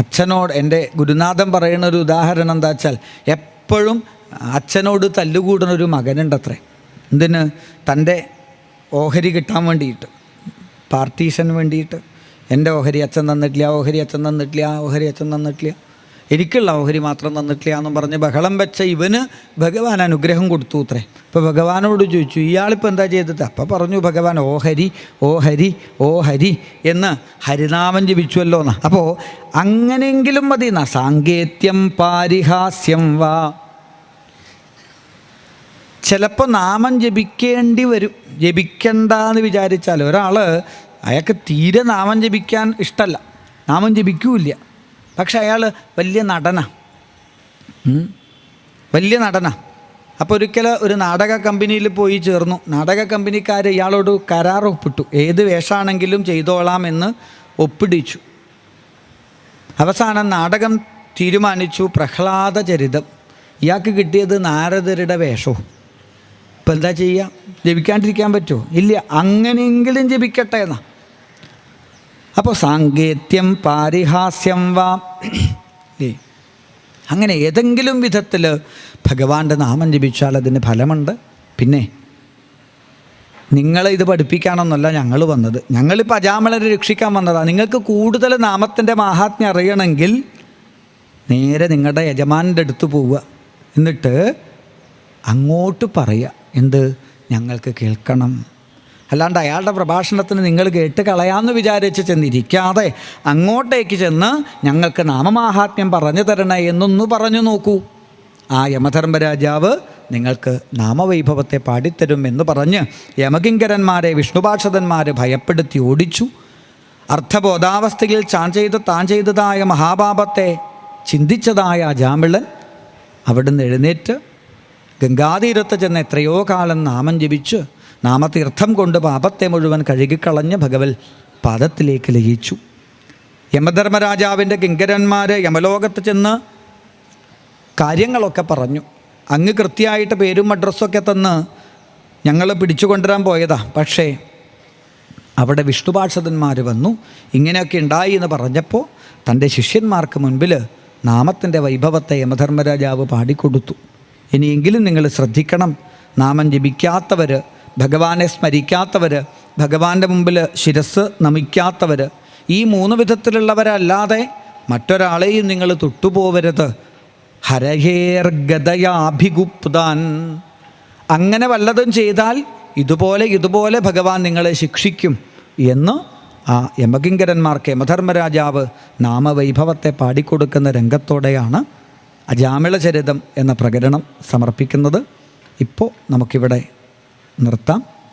അച്ഛനോട് എൻ്റെ ഗുരുനാഥൻ പറയുന്ന ഒരു ഉദാഹരണം എന്താ വെച്ചാൽ, എപ്പോഴും അച്ഛനോട് തല്ലുകൂടുന്നൊരു മകനുണ്ടത്രേ. എന്തിന്? തൻ്റെ ഓഹരി കിട്ടാൻ വേണ്ടിയിട്ട്, പാർട്ടീഷന് വേണ്ടിയിട്ട്. എൻ്റെ ഓഹരി അച്ഛൻ തന്നിട്ടില്ല, ഓഹരി അച്ഛൻ തന്നിട്ടില്ല, ഓഹരി അച്ഛൻ തന്നിട്ടില്ല, എനിക്കുള്ള ഓഹരി മാത്രം തന്നിട്ടില്ല എന്നും പറഞ്ഞ് ബഹളം വെച്ച ഇവന് ഭഗവാൻ അനുഗ്രഹം കൊടുത്തു അത്രേ. ഇപ്പോൾ ഭഗവാനോട് ചോദിച്ചു, ഇയാളിപ്പോൾ എന്താ ചെയ്തത്? അപ്പം പറഞ്ഞു ഭഗവാൻ, ഓഹരി ഓഹരി ഓഹരി എന്ന് ഹരിനാമം ജപിച്ചുവല്ലോ എന്നാ. അപ്പോൾ അങ്ങനെയെങ്കിലും മതി എന്നാ. സാങ്കേത്യം പാരിഹാസ്യം വാ. ചിലപ്പോൾ നാമം ജപിക്കേണ്ടി വരും. ജപിക്കണ്ടെന്ന് വിചാരിച്ചാൽ ഒരാൾ, അയാൾക്ക് തീരെ നാമം ജപിക്കാൻ ഇഷ്ടമല്ല, നാമം ജപിക്കൂല്ല, പക്ഷെ അയാൾ വലിയ നടനാണ്, വലിയ നടനാണ്. അപ്പോൾ ഒരിക്കൽ ഒരു നാടക കമ്പനിയിൽ പോയി ചേർന്നു. നാടക കമ്പനിക്കാർ ഇയാളോട് കരാർ ഒപ്പിട്ടു, ഏത് വേഷമാണെങ്കിലും ചെയ്തോളാം എന്ന് ഒപ്പിടിച്ചു. അവസാനം നാടകം തീരുമാനിച്ചു, പ്രഹ്ലാദ ചരിതം. ഇയാൾക്ക് കിട്ടിയത് നാരദരുടെ വേഷവും. ഇപ്പം എന്താ ചെയ്യുക? ജപിക്കാണ്ടിരിക്കാൻ പറ്റുമോ? ഇല്ല. അങ്ങനെയെങ്കിലും ജപിക്കട്ടെ എന്നാ. അപ്പോൾ സാങ്കേത്യം പാരിഹാസ്യം വാ. അങ്ങനെ ഏതെങ്കിലും വിധത്തിൽ ഭഗവാന്റെ നാമം ജപിച്ചാൽ അതിന് ഫലമുണ്ട്. പിന്നെ നിങ്ങളെ ഇത് പഠിപ്പിക്കാനൊന്നുമല്ല ഞങ്ങൾ വന്നത്. ഞങ്ങളിപ്പോൾ അജാമിളരെ രക്ഷിക്കാൻ വന്നതാണ്. നിങ്ങൾക്ക് കൂടുതൽ നാമത്തിൻ്റെ മാഹാത്മ്യം അറിയണമെങ്കിൽ നേരെ നിങ്ങളുടെ യജമാനൻ്റെ അടുത്ത് പോവുക, എന്നിട്ട് അങ്ങോട്ട് പറയുക, എന്ത്? ഞങ്ങൾക്ക് കേൾക്കണം. അല്ലാണ്ട് അയാളുടെ പ്രഭാഷണത്തിന് നിങ്ങൾ കേട്ട് കളയാമെന്ന് വിചാരിച്ച് ചെന്നിരിക്കാതെ അങ്ങോട്ടേക്ക് ചെന്ന് ഞങ്ങൾക്ക് നാമമാഹാത്മ്യം പറഞ്ഞു തരണേ എന്നൊന്ന് പറഞ്ഞു നോക്കൂ. ആ യമധർമ്മരാജാവ് നിങ്ങൾക്ക് നാമവൈഭവത്തെ പാടിത്തരും എന്ന് പറഞ്ഞ് യമകിങ്കരന്മാരെ വിഷ്ണുപാർഷദന്മാർ ഭയപ്പെടുത്തി ഓടിച്ചു. അർത്ഥബോധാവസ്ഥയിൽ താൻ ചെയ്തതായ മഹാപാപത്തെ ചിന്തിച്ചതായ അജാമിളൻ അവിടുന്ന് എഴുന്നേറ്റ് ഗംഗാതീരത്ത് ചെന്ന് എത്രയോ കാലം നാമം ജപിച്ച് നാമതീർത്ഥം കൊണ്ട് പാപത്തെ മുഴുവൻ കഴുകിക്കളഞ്ഞ് ഭഗവൽ പാദത്തിലേക്ക് ലയിച്ചു. യമധർമ്മരാജാവിൻ്റെ കിങ്കരന്മാർ യമലോകത്ത് ചെന്ന് കാര്യങ്ങളൊക്കെ പറഞ്ഞു. അങ്ങ് കൃത്യമായിട്ട് പേരും അഡ്രസ്സൊക്കെ തന്ന് ഞങ്ങൾ പിടിച്ചു കൊണ്ടുവരാൻ പോയതാ. പക്ഷേ അവിടെ വിഷ്ണുപാർഷദന്മാർ വന്നു, ഇങ്ങനെയൊക്കെ ഉണ്ടായി എന്ന് പറഞ്ഞപ്പോൾ തൻ്റെ ശിഷ്യന്മാർക്ക് മുൻപിൽ നാമത്തിൻ്റെ വൈഭവത്തെ യമധർമ്മരാജാവ് പാടിക്കൊടുത്തു. ഇനിയെങ്കിലും നിങ്ങൾ ശ്രദ്ധിക്കണം, നാമം ജപിക്കാത്തവർ, ഭഗവാനെ സ്മരിക്കാത്തവർ, ഭഗവാന്റെ മുമ്പിൽ ശിരസ് നമിക്കാത്തവർ, ഈ 3 വിധത്തിലുള്ളവരല്ലാതെ മറ്റൊരാളെയും നിങ്ങൾ തൊട്ടുപോവരുത്. ഹരഹേർഗതയാഭിഗുപ്താൻ. അങ്ങനെ വല്ലതും ചെയ്താൽ ഇതുപോലെ ഭഗവാൻ നിങ്ങളെ ശിക്ഷിക്കും എന്ന് ആ യമകിങ്കരന്മാർക്ക് യമധർമ്മരാജാവ് നാമവൈഭവത്തെ പാടിക്കൊടുക്കുന്ന രംഗത്തോടെയാണ് അജാമിളചരിതം എന്ന പ്രകരണം സമർപ്പിക്കുന്നത്. ഇപ്പോൾ നമുക്കിവിടെ നിർത്താം.